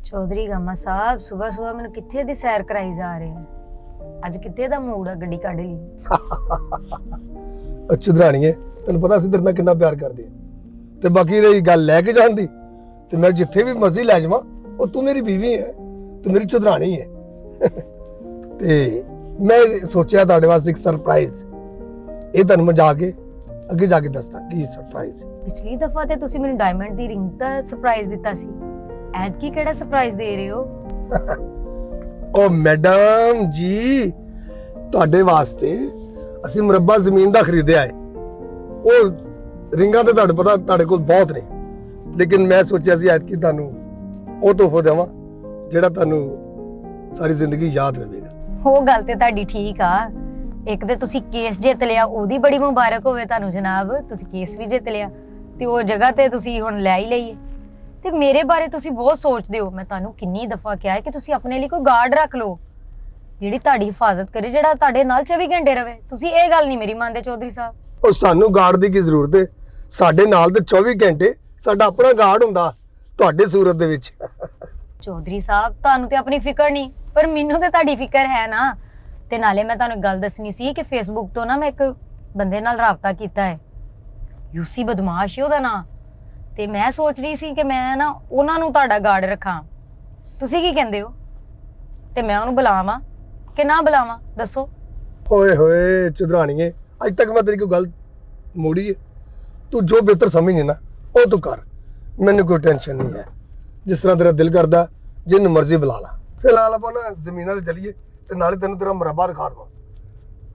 Chaudhary gamma साहब सुबह सुबह मैंने किथे दी सैर कराई जा रहे हैं। ਅੱਜ ਕਿੱਥੇ ਦਾ ਮੂਡ ਆ ਗੱਡੀ ਕੱਢ ਲਈ। ਚੁਧਰਾਣੀਏ ਤੈਨੂੰ ਪਤਾ ਅਸੀਂ ਤੇਰੇ ਨਾਲ ਕਿੰਨਾ ਪਿਆਰ ਕਰਦੇ ਆ ਤੇ ਬਾਕੀ ਰਹੀ ਗੱਲ ਲੈ ਕੇ ਜਾਣ ਦੀ ਤੇ ਮੈਂ ਜਿੱਥੇ ਵੀ ਮਰਜ਼ੀ ਲੈ ਜਾਵਾਂ ਉਹ ਤੂੰ ਮੇਰੀ ਬੀਵੀ ਹੈ ਤੂੰ ਮੇਰੀ ਚੁਧਰਾਣੀ ਹੈ। ਤੇ ਮੈਂ ਸੋਚਿਆ ਤੁਹਾਡੇ ਵਾਸਤੇ ਇੱਕ ਸਰਪ੍ਰਾਈਜ਼ ਇਹ ਤੁਹਾਨੂੰ ਮੈਂ ਜਾ ਕੇ ਅੱਗੇ ਜਾ ਕੇ ਦੱਸਦਾ ਕੀ ਸਰਪ੍ਰਾਈਜ਼। ਪਿਛਲੀ ਦਫਾ ਤੇ ਤੁਸੀਂ ਮੈਨੂੰ ਡਾਇਮੰਡ ਦੀ ਰਿੰਗ ਦਾ ਸਰਪ੍ਰਾਈਜ਼ ਦਿੱਤਾ ਸੀ, ਐਤਕੀ ਕਿਹੜਾ ਸਰਪ੍ਰਾਈਜ਼ ਦੇ ਰਹੇ ਹੋ? ਉਹ ਮੈਡਮ ਜੀ ਤੁਹਾਡੇ ਵਾਸਤੇ ਅਸੀਂ ਮੁਰੱਬਾ ਜ਼ਮੀਨ ਦਾ ਖਰੀਦਿਆ ਹੈ। ਉਹ ਰਿੰਗਾਂ ਤੇ ਤੁਹਾਨੂੰ ਪਤਾ ਤੁਹਾਡੇ ਕੋਲ ਬਹੁਤ ਨੇ, ਲੇਕਿਨ ਮੈਂ ਸੋਚਿਆ ਸੀ ਐਤਕੀ ਤੁਹਾਨੂੰ ਉਹ ਤੋਹਫਾ ਦੇਵਾਂ ਜਿਹੜਾ ਤੁਹਾਨੂੰ ਸਾਰੀ ਜ਼ਿੰਦਗੀ ਯਾਦ ਰਹੇਗਾ। ਉਹ ਗੱਲ ਤੇ ਤੁਹਾਡੀ ਠੀਕ ਆ, ਇੱਕ ਤੇ ਤੁਸੀਂ ਕੇਸ ਜਿੱਤ ਲਿਆ ਉਹਦੀ ਬੜੀ ਮੁਬਾਰਕ ਹੋਵੇ ਤੁਹਾਨੂੰ ਜਨਾਬ, ਤੁਸੀਂ ਕੇਸ ਵੀ ਜਿੱਤ ਲਿਆ ਤੇ ਉਹ ਜਗ੍ਹਾ ਤੇ ਤੁਸੀਂ ਹੁਣ ਲੈ ਹੀ ਲਈਏ। ਤੇ ਮੇਰੇ ਬਾਰੇ ਤੁਸੀਂ ਬਹੁਤ ਸੋਚਦੇ ਹੋ, ਮੈਂ ਤੁਹਾਨੂੰ ਕਿੰਨੀ ਦਫਾ ਕਿਹਾ ਹੈ ਕਿ ਤੁਸੀਂ ਆਪਣੇ ਲਈ ਕੋਈ ਗਾਰਡ ਰੱਖ ਲਓ ਜਿਹੜੀ ਤੁਹਾਡੀ ਹਿਫਾਜ਼ਤ ਕਰੇ, ਜਿਹੜਾ ਤੁਹਾਡੇ ਨਾਲ 24 ਘੰਟੇ ਰਵੇ। ਤੁਸੀਂ ਇਹ ਗੱਲ ਨਹੀਂ ਮੇਰੀ ਮੰਨਦੇ ਚੌਧਰੀ ਸਾਹਿਬ। ਉਹ ਸਾਨੂੰ ਗਾਰਡ ਦੀ ਕੀ ਜ਼ਰੂਰਤ ਹੈ, ਸਾਡੇ ਨਾਲ ਤੇ 24 ਘੰਟੇ ਸਾਡਾ ਆਪਣਾ ਗਾਰਡ ਹੁੰਦਾ ਤੁਹਾਡੇ ਸੂਰਤ ਦੇ ਵਿੱਚ। ਚੌਧਰੀ ਸਾਹਿਬ ਤੁਹਾਨੂੰ ਤੇ ਆਪਣੀ ਫਿਕਰ ਨਹੀਂ, ਪਰ ਮੈਨੂੰ ਤੇ ਤੁਹਾਡੀ ਫਿਕਰ ਹੈ ਨਾ। ਤੇ ਨਾਲੇ ਮੈਂ ਤੁਹਾਨੂੰ ਇੱਕ ਗੱਲ ਦੱਸਣੀ ਸੀ ਕਿ ਫੇਸਬੁੱਕ ਤੋਂ ਨਾ ਮੈਂ ਇੱਕ ਬੰਦੇ ਨਾਲ ਰਾਬਤਾ ਕੀਤਾ ਹੈ, ਯੂਸੀ ਬਦਮਾਸ਼ ਹੈ ਉਹਦਾ ਨਾਂ, ਤੇ ਮੈਂ ਸੋਚ ਰਹੀ ਸੀ ਕਿ ਮੈਂ ਨਾ ਉਹਨਾਂ ਨੂੰ ਤੁਹਾਡਾ ਗਾਰਡ ਰੱਖਾਂ। ਤੁਸੀਂ ਕੀ ਕਹਿੰਦੇ ਹੋ? ਤੇ ਮੈਂ ਉਹਨੂੰ ਬੁਲਾਵਾਂ ਕਿ ਨਾ ਬੁਲਾਵਾਂ ਦੱਸੋ? ਓਏ ਹੋਏ ਚੁਧਰਾਣੀਏ ਅੱਜ ਤੱਕ ਮੈਂ ਤੇਰੀ ਕੋਈ ਗੱਲ ਮੋੜੀ ਹੈ? ਤੂੰ ਜੋ ਬਿਹਤਰ ਸਮਝੇ ਨਾ ਉਹ ਤੂੰ ਕਰ, ਮੈਨੂੰ ਕੋਈ ਟੈਨਸ਼ਨ ਨਹੀਂ ਹੈ। ਜਿਸ ਤਰ੍ਹਾਂ ਤੇਰਾ ਦਿਲ ਕਰਦਾ ਜਿੰਨੂੰ ਮਰਜ਼ੀ ਬੁਲਾ ਲਾ। ਫਿਲਹਾਲ ਆਪਾਂ ਨਾ ਜ਼ਮੀਨਾਂ ਤੇ ਚੱਲੀਏ ਤੇ ਨਾਲੇ ਤੈਨੂੰ ਤੇਰਾ ਮੁਰੱਬਾ ਦਿਖਾ ਦਵਾਂ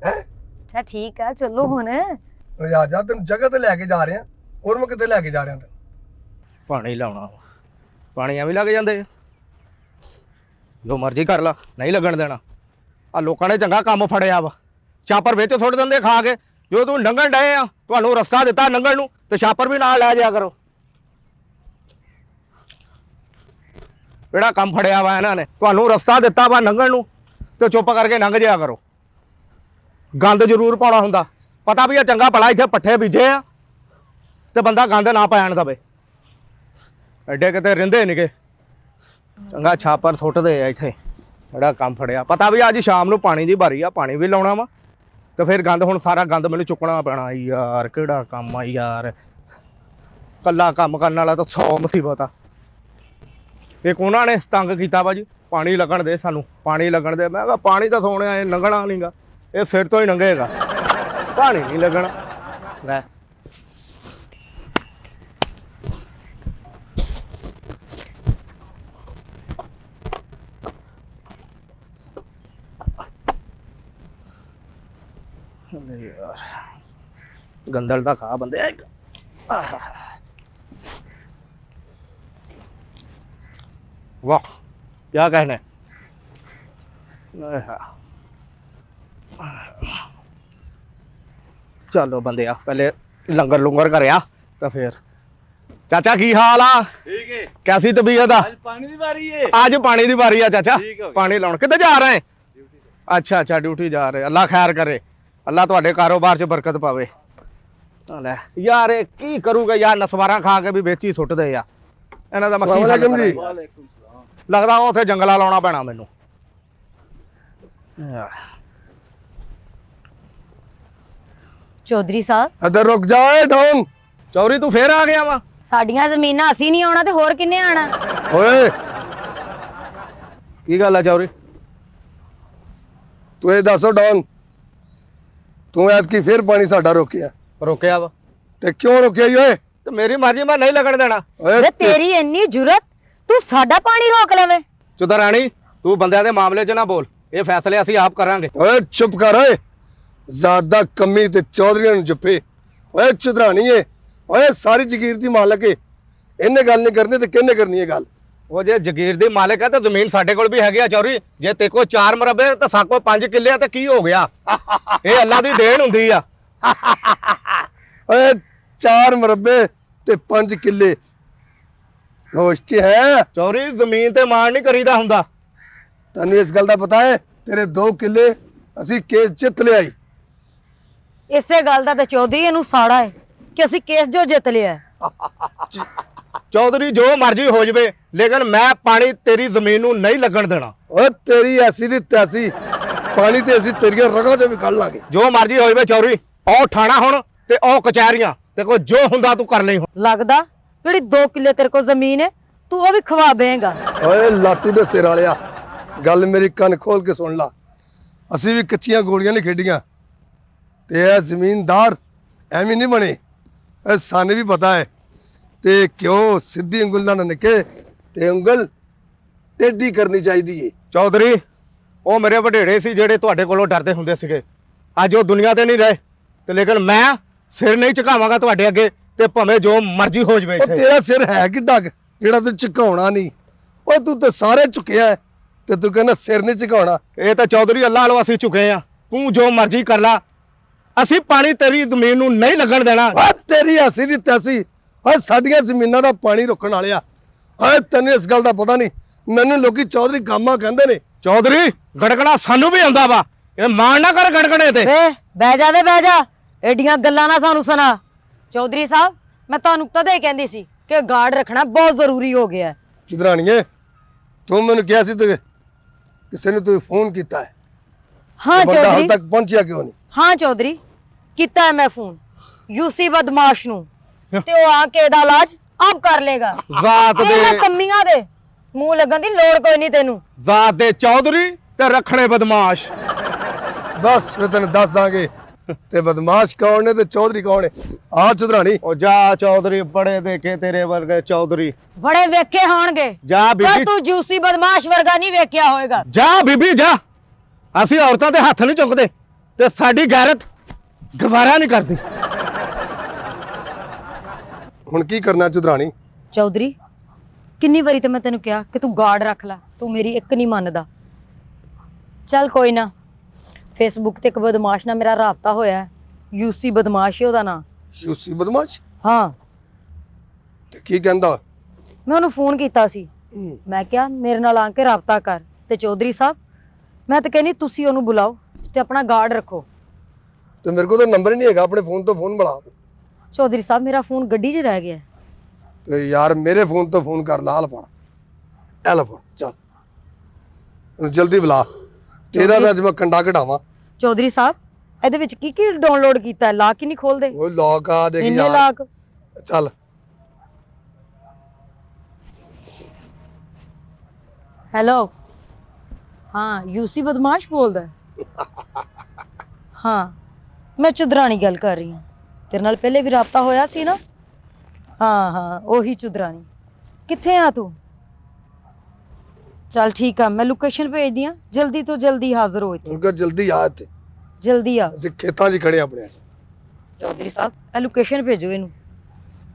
ਹੈ। ਅੱਛਾ ਠੀਕ ਆ, ਚਲੋ ਹੁਣ। ਆ ਜਾ ਤੈਨੂੰ ਜਗ੍ਹਾ ਤੇ ਲੈ ਕੇ ਜਾ ਰਹੇ ਆ, ਹੋਰ ਮੈਂ ਕਿੱਥੇ ਲੈ ਕੇ ਜਾ ਰਿਹਾ ਤੈਨੂੰ? ਪਾਣੀ ਲਾਉਣਾ, ਪਾਣੀ ਐਵੇਂ ਲੱਗ ਜਾਂਦੇ ਜੋ ਮਰਜ਼ੀ ਕਰ ਲਾ, ਨਹੀਂ ਲੱਗਣ ਦੇਣਾ। ਆ ਲੋਕਾਂ ਨੇ ਚੰਗਾ ਕੰਮ ਫੜਿਆ ਵਾ, ਛਾਪਰ ਵਿੱਚ ਸੁੱਟ ਦਿੰਦੇ ਖਾ ਕੇ। ਜੋ ਤੂੰ ਲੰਘਣ ਡਏ ਆ, ਤੁਹਾਨੂੰ ਰਸਤਾ ਦਿੱਤਾ ਲੰਘਣ ਨੂੰ, ਤੇ ਛਾਪਰ ਵੀ ਨਾਲ ਲੈ ਜਾਇਆ ਕਰੋ। ਕਿਹੜਾ ਕੰਮ ਫੜਿਆ ਵਾ ਇਹਨਾਂ ਨੇ? ਤੁਹਾਨੂੰ ਰਸਤਾ ਦਿੱਤਾ ਵਾ ਲੰਘਣ ਨੂੰ ਤੇ ਚੁੱਪ ਕਰਕੇ ਲੰਘ ਜਾਇਆ ਕਰੋ। ਗੰਦ ਜ਼ਰੂਰ ਪਾਉਣਾ ਹੁੰਦਾ, ਪਤਾ ਵੀ ਆ ਚੰਗਾ ਭਲਾ ਇੱਥੇ ਪੱਠੇ ਬੀਜੇ ਆ ਤੇ ਬੰਦਾ ਗੰਦ ਨਾ ਪੈਣ ਦਵੇ। ਐਡੇ ਕਿਤੇ ਰਹਿੰਦੇ ਨਿਕੇ, ਚੰਗਾ ਛਾਪਰ ਸੁੱਟਦੇ ਆ ਇੱਥੇ। ਜਿਹੜਾ ਕੰਮ ਫੜਿਆ, ਪਤਾ ਵੀ ਅੱਜ ਸ਼ਾਮ ਨੂੰ ਪਾਣੀ ਦੀ ਵਾਰੀ ਆ, ਪਾਣੀ ਵੀ ਲਾਉਣਾ ਵਾ ਤੇ ਫਿਰ ਗੰਦ, ਹੁਣ ਸਾਰਾ ਗੰਦ ਮੈਨੂੰ ਚੁੱਕਣਾ ਪੈਣਾ ਯਾਰ। ਕਿਹੜਾ ਕੰਮ ਆ ਯਾਰ, ਕੱਲਾ ਕੰਮ ਕਰਨ ਵਾਲਾ ਤਾਂ 100 ਮੁਸੀਬਤ ਆ। ਇੱਕ ਉਹਨਾਂ ਨੇ ਤੰਗ ਕੀਤਾ ਵਾ ਜੀ, ਪਾਣੀ ਲੱਗਣ ਦੇ ਸਾਨੂੰ, ਪਾਣੀ ਲੱਗਣ ਦੇ। ਮੈਂ ਕਿਹਾ ਪਾਣੀ ਤਾਂ ਸੋਹਣਿਆ ਇਹ ਲੰਘਣਾ ਨਹੀਂਗਾ, ਇਹ ਸਿਰ ਤੋਂ ਹੀ ਲੰਘੇਗਾ, ਪਾਣੀ ਨਹੀਂ ਲੱਗਣਾ। ਲੈ यार, गंदल का खा बंदे। वाह क्या कहना है। चलो बंदे आ, पहले लंगर लुंगर करया तो फिर। चाचा की हाल आ? ठीक है। कैसी तबीयत आ? आज पानी की बारी है। आज पानी की बारी है चाचा, पानी लाउन। किधर जा रहे हैं? अच्छा अच्छा ड्यूटी जा रहे। अल्लाह खैर करे, अल्लाह तुहाडे कारोबार च बरकत पावे। ਲੈ ਯਾਰ ਇਹ ਕੀ ਕਰੂਗਾ ਯਾਰ, ਨਸਵਾਰਾਂ ਖਾ ਕੇ ਵੀ ਵਿੱਚ ਹੀ ਸੁੱਟਦੇ ਆ ਇਹਨਾਂ ਦਾ। ਮੱਖੀ ਲੱਗਦਾ ਉਹ ਉੱਥੇ ਜੰਗਲਾ ਲਾਉਣਾ ਪੈਣਾ ਮੈਨੂੰ। ਚੌਧਰੀ ਸਾਹਿਬ ਇੱਧਰ ਰੁਕ ਜਾ ਡਾਊਨ। ਚੌਰੀ ਤੂੰ ਫੇਰ ਆ ਗਿਆ ਵਾ? ਸਾਡੀਆਂ ਜ਼ਮੀਨਾਂ ਅਸੀਂ ਨਹੀਂ ਆਉਣਾ ਤੇ ਹੋਰ ਕਿੰਨੇ ਆਣਾ? ਓਏ ਕੀ ਗੱਲ ਆ ਚੌਰੀ? ਤੂੰ ਇਹ ਦੱਸੋ ਡਾਊਨ, ਤੂੰ ਐਤਕੀ ਫਿਰ ਪਾਣੀ ਸਾਡਾ ਰੋਕਿਆ? ਰੋਕਿਆ ਵਾ ਤੇ ਕਿਉਂ ਰੋਕਿਆ ਈ ਓਏ? ਤੇ ਮੇਰੀ ਮਰਜ਼ੀ, ਮੈਂ ਨਹੀਂ ਲੱਗਣ ਦੇਣਾ। ਵੇ ਤੇਰੀ ਇੰਨੀ ਜੁਰਤ, ਤੂੰ ਸਾਡਾ ਪਾਣੀ ਰੋਕ ਲਵੇਂ? ਚੁਧਰਾਣੀ ਤੂੰ ਬੰਦਿਆਂ ਦੇ ਮਾਮਲੇ 'ਚ ਨਾ ਬੋਲ, ਇਹ ਫੈਸਲੇ ਅਸੀਂ ਆਪ ਕਰਾਂਗੇ। ਓਏ ਚੁੱਪ ਕਰ ਓਏ, ਜ਼ਿਆਦਾ ਕਮੀ ਤੇ ਚੌਧਰੀਆਂ ਨੂੰ ਜੱਫੇ। ਓਏ ਚੁਧਰਾਣੀਏ, ਓਏ ਸਾਰੀ ਜ਼ਗੀਰ ਦੀ ਮਾਲਕ ਏ, ਇਹਨੇ ਗੱਲ ਨਹੀਂ ਕਰਨੀ ਤੇ ਕਿਹਨੇ ਕਰਨੀ ਹੈ ਗੱਲ? ਉਹ ਜੇ ਜ਼ਗੀਰ ਦੀ ਮਾਲਕ ਹੈ ਤਾਂ ਜ਼ਮੀਨ ਸਾਡੇ ਕੋਲ ਵੀ ਹੈਗੀ ਆ ਚੌਰੀ। ਜੇ ਤੇ ਕੋ 4 ਮਰਬੇ ਤੇ ਸਾਕੋ 5 ਕਿੱਲੇ ਆ ਤੇ ਕੀ ਹੋ ਗਿਆ? ਇਹ ਅੱਲਾ ਦੀ ਦੇਣ ਹੁੰਦੀ ਆ। ਓਏ 4 ਮਰਬੇ ਤੇ 5 ਕਿੱਲੇ ਹੋਸ਼ 'ਚ ਹੈ? ਚੌਰੀ ਜ਼ਮੀਨ ਤੇ ਮਾਣ ਨਹੀਂ ਕਰੀਦਾ ਹੁੰਦਾ। ਤੈਨੂੰ ਇਸ ਗੱਲ ਦਾ ਪਤਾ ਹੈ? ਤੇਰੇ 2 ਕਿੱਲੇ ਅਸੀਂ ਕੇਸ ਜਿੱਤ ਲਿਆਈ। ਇਸੇ ਗੱਲ ਦਾ ਤੇ ਚੌਧਰੀ ਇਹਨੂੰ ਸਾੜਾ ਹੈ ਕਿ ਅਸੀਂ ਕੇਸ ਜੋ ਜਿੱਤ ਲਿਆ। ਚੌਧਰੀ ਜੋ ਮਰਜ਼ੀ ਹੋ ਜਵੇ ਲੇਕਿਨ ਮੈਂ ਪਾਣੀ ਤੇਰੀ ਜ਼ਮੀਨ ਨੂੰ ਨਹੀਂ ਲੱਗਣ ਦੇਣਾ। ਓਏ ਤੇਰੀ ਐਸੀ ਦੀ ਤੈਸੀ ਪਾਣੀ ਤੇ ਅਸੀਂ ਤੇਰੀਆਂ ਰਗਾਂ 'ਚ ਵੀ ਕੱਢ ਲਾਂਗੇ। ਜੋ ਮਰਜ਼ੀ ਹੋ ਜਵੇ ਚੌਧਰੀ, ਉਹ ਠਾਣਾ ਹੁਣ ਤੇ ਉਹ ਕਚਹਿਰੀਆਂ ਤੇ ਕੋਈ ਜੋ ਹੁੰਦਾ ਤੂੰ ਕਰ ਲਈ ਹੁਣ। ਲੱਗਦਾ ਜਿਹੜੀ 2 ਕਿੱਲੇ ਤੇਰੇ ਕੋਲ ਜ਼ਮੀਨ ਹੈ ਤੂੰ ਉਹ ਵੀ ਖਵਾ ਬੇਂਗਾ। ਓਏ ਲਾਟੂ ਦੇ ਸਿਰ ਵਾਲਿਆ, ਗੱਲ ਮੇਰੀ ਕੰਨ ਖੋਲ ਕੇ ਸੁਣ ਲਾ। ਅਸੀਂ ਵੀ ਕੱਚੀਆਂ ਗੋਲੀਆਂ ਨਹੀਂ ਖੇਡੀਆਂ ਤੇ ਇਹ ਜ਼ਮੀਨਦਾਰ ਐਵੇਂ ਨਹੀਂ ਬਣੇ। ਇਹ ਸਾਨੂੰ ਵੀ ਪਤਾ ਹੈ ਤੇ ਕਿਉਂ ਸਿੱਧੀ ਉਂਗਲ ਨਾਲ ਨਿਕੇ ਤੇ ਉਂਗਲ ਟੇਢੀ ਕਰਨੀ ਚਾਹੀਦੀ ਏ। ਚੌਧਰੀ ਉਹ ਮੇਰੇ ਵਡੇਰੇ ਸੀ ਜਿਹੜੇ ਤੁਹਾਡੇ ਕੋਲੋਂ ਡਰਦੇ ਹੁੰਦੇ ਸੀਗੇ, ਅੱਜ ਉਹ ਦੁਨੀਆ ਤੇ ਨਹੀਂ ਰਹੇ ਤੇ ਲੇਕਿਨ ਮੈਂ ਸਿਰ ਨਹੀਂ ਝੁਕਾਵਾਂਗਾ ਤੁਹਾਡੇ ਅੱਗੇ ਤੇ ਭਾਵੇਂ ਜੋ ਮਰਜ਼ੀ ਹੋ ਜਵੇ ਉਹ ਤੇਰਾ ਸਿਰ ਹੈ ਕਿੱਡਾ ਕੁ ਜਿਹੜਾ ਤੂੰ ਝੁਕਾਉਣਾ ਨਹੀਂ? ਓਏ ਤੂੰ ਤੇ ਸਾਰੇ ਝੁਕਿਆ ਹੈ ਤੇ ਤੂੰ ਕਹਿੰਦਾ ਸਿਰ ਨਹੀਂ ਝੁਕਾਉਣਾ। ਇਹ ਤਾਂ ਚੌਧਰੀ ਅੱਲਾ ਵਾਲੋ ਅਸੀਂ ਝੁਕੇ ਆ, ਤੂੰ ਜੋ ਮਰਜ਼ੀ ਕਰ ਲਾ, ਅਸੀਂ ਪਾਣੀ ਤੇਰੀ ਜ਼ਮੀਨ ਨੂੰ ਨਹੀਂ ਲੱਗਣ ਦੇਣਾ। ਓਏ ਤੇਰੀ ਹੱਸੀ ਦੀ ਤੈਸੀ, ਓਏ ਸਾਡੀਆਂ ਜ਼ਮੀਨਾਂ ਦਾ ਪਾਣੀ ਰੋਕਣ ਵਾਲਿਆ। ਓਏ ਤੈਨੂੰ ਇਸ ਗੱਲ ਦਾ ਪਤਾ ਨਹੀਂ, ਮੈਨੂੰ ਲੋਕੀ ਚੌਧਰੀ ਗਾਮਾ ਕਹਿੰਦੇ ਨੇ। ਚੌਧਰੀ ਗੜਕਣਾ ਸਾਨੂੰ ਵੀ ਆਉਂਦਾ ਵਾ, ਇਹ ਮਾਣ ਨਾ ਕਰ ਗੜਕਣੇ ਤੇ। ਵੇ ਬਹਿ ਜਾ ਵੇ ਬਹਿ ਜਾ, ਐਡੀਆਂ ਗੱਲਾਂ ਨਾ ਸਾਨੂੰ ਸੁਣਾ। ਚੌਧਰੀ ਸਾਹਿਬ ਮੈਂ ਤੁਹਾਨੂੰ ਕਦੇ ਕਹਿੰਦੀ ਸੀ ਕਿ ਗਾਰਡ ਰੱਖਣਾ ਬਹੁਤ ਜ਼ਰੂਰੀ ਹੋ ਗਿਆ ਹੈ। ਚੁਦਰਾਣੀਏ ਤੂੰ ਮੈਨੂੰ ਕਿਹਾ ਸੀ ਤੇ ਕਿਸੇ ਨੇ ਤੂੰ ਫੋਨ ਕੀਤਾ ਹੈ? ਹਾਂ ਉਹ ਬੰਦਾ ਹਾਲ ਚੌਧਰੀ, ਤੱਕ ਪਹੁੰਚਿਆ ਕਿਉਂ ਨਹੀਂ? ਹਾਂ ਚੌਧਰੀ ਕੀਤਾ ਹੈ ਮੈਂ ਫੋਨ ਯੂਸੀ ਬਦਮਾਸ਼ ਨੂੰ ਤੇ ਉਹ ਆ ਕੇ ਇਹਦਾ ਇਲਾਜ ਆਪ ਕਰ ਲੇਗਾ। ਜ਼ਾਤ ਇਹਨਾਂ ਦੇ ਕੰਮੀਆਂ ਦੇ ਮੂੰਹ ਲੱਗਣ ਦੀ ਲੋੜ ਕੋਈ ਨਹੀਂ ਤੈਨੂੰ। ਜ਼ਾਤ ਦੇ ਚੌਧਰੀ ਤੇ ਰੱਖਣੇ ਬਦਮਾਸ਼। ਬਸ ਮੈਂ ਤੈਨੂੰ ਦੱਸ ਦਾਂਗੇ ਤੇ ਬਦਮਾਸ਼ ਕੌਣ ਨੇ ਤੇ ਚੌਧਰੀ ਕੌਣ ਹੈ। ਆ ਚੁਦਰਾਣੀ ਉਹ ਜਾ ਚੌਧਰੀ, ਬੜੇ ਦੇਖੇ ਤੇਰੇ ਵਰਗੇ ਚੌਧਰੀ। ਬੜੇ ਵੇਖੇ ਹੋਣਗੇ ਜਾ ਪਰ ਬੀਬੀ, ਤੂੰ ਯੂਸੀ ਬਦਮਾਸ਼ ਵਰਗਾ ਨਹੀਂ ਵੇਖਿਆ ਹੋਏਗਾ। ਜਾ ਬੀਬੀ ਜਾ, ਅਸੀਂ ਔਰਤਾਂ ਦੇ ਹੱਥ ਨਹੀਂ ਚੁੱਕਦੇ ਤੇ ਸਾਡੀ ਗੈਰਤ ਗਵਾਰਾ ਨਹੀਂ ਕਰਦੀ। ਹੁਣ ਕੀ ਕਰਨਾ ਚੁਦਰਾਣੀ? ਚੌਧਰੀ ਕਿੰਨੀ ਵਾਰੀ ਤੇ ਮੈਂ ਤੈਨੂੰ ਕਿਹਾ ਕਿ ਤੂੰ ਗਾਰਡ ਰੱਖ ਲੈ, ਤੂੰ ਮੇਰੀ ਇੱਕ ਨਹੀਂ ਮੰਨਦਾ। ਚੱਲ ਕੋਈ ਨਾ, ਫੇਸਬੁੱਕ ਤੇ ਇੱਕ ਬਦਮਾਸ਼ ਨਾਲ ਮੇਰਾ ਰਾਬਤਾ ਹੋਇਆ ਹੈ, ਯੂਸੀ ਬਦਮਾਸ਼ ਹੈ ਉਹਦਾ ਨਾਂ। ਯੂਸੀ ਬਦਮਾਸ਼? ਹਾਂ ਤੇ ਕੀ ਕਹਿੰਦਾ? ਮੈਂ ਉਹਨੂੰ ਫੋਨ ਕੀਤਾ ਸੀ, ਮੈਂ ਕਿਹਾ ਮੇਰੇ ਨਾਲ ਆ ਕੇ ਰਾਬਤਾ ਕਰ ਤੇ ਚੌਧਰੀ ਸਾਹਿਬ ਮੈਂ ਤਾਂ ਕਹਿੰਦੀ ਤੁਸੀਂ ਉਹਨੂੰ ਬੁਲਾਓ ਤੇ ਆਪਣਾ ਗਾਰਡ ਰੱਖੋ। ਤੇ ਮੇਰੇ ਕੋਲ ਤਾਂ ਨੰਬਰ ਹੀ ਨਹੀਂ ਹੈਗਾ, ਆਪਣੇ ਫੋਨ ਤੋਂ ਫੋਨ ਮਿਲਾ। ਚੌਧਰੀ ਸਾਹਿਬ ਮੇਰਾ ਫੋਨ ਗੱਡੀ 'ਚ ਰਹਿ ਗਿਆ ਹੈ। ਤੇ ਯਾਰ ਮੇਰੇ ਫੋਨ ਤੋਂ ਫੋਨ ਕਰ ਲਾ, ਫੜ ਐ ਲੈ ਫੜ, ਚੱਲ ਉਹਨੂੰ ਜਲਦੀ ਬੁਲਾ, ਤੇਰਾ ਤਾਂ ਅੱਜ ਮੈਂ ਕੰਡਾ ਕਢਾਵਾਂ। ਚੌਧਰੀ ਸਾਹਿਬ ਇਹਦੇ ਵਿੱਚ ਕੀ ਕੀ ਡਾਊਨਲੋਡ ਕੀਤਾ ਹੈ, ਲਾਕ ਹੀ ਨਹੀਂ ਖੋਲਦੇ। ਉਹ ਲੋਕ ਆ ਦੇਖ ਇੰਨੇ ਯਾਰ, ਲਾਕ। ਚੱਲ ਹੈਲੋ, ਹਾਂ ਯੂਸੀ ਬਦਮਾਸ਼ ਬੋਲਦਾ ਹੈ? ਹਾਂ ਮੈਂ ਚੁਦਰਾਣੀ ਗੱਲ ਕਰ ਰਹੀ ਹਾਂ, ਤੇਰੇ ਨਾਲ ਪਹਿਲੇ ਵੀ ਰਾਬਤਾ ਹੋਇਆ ਸੀ ਨਾ? ਹਾਂ ਹਾਂ ਉਹੀ ਚੁਦਰਾਣੀ। ਕਿੱਥੇ ਆ ਤੂੰ? ਚੱਲ ਠੀਕ ਆ, ਮੈਂ ਲੋਕੇਸ਼ਨ ਭੇਜਦੀ ਆ, ਜਲਦੀ ਤੋਂ ਜਲਦੀ ਹਾਜ਼ਰ ਹੋ ਇੱਥੇ। ਉਨਕਾ ਜਲਦੀ ਆ ਇੱਥੇ, ਜਲਦੀ ਆ। ਅਸੀਂ ਖੇਤਾਂ 'ਚ ਖੜੇ ਆਪਣੇ। ਚੌਧਰੀ ਸਾਹਿਬ ਇਹ ਲੋਕੇਸ਼ਨ ਭੇਜੋ ਇਹਨੂੰ।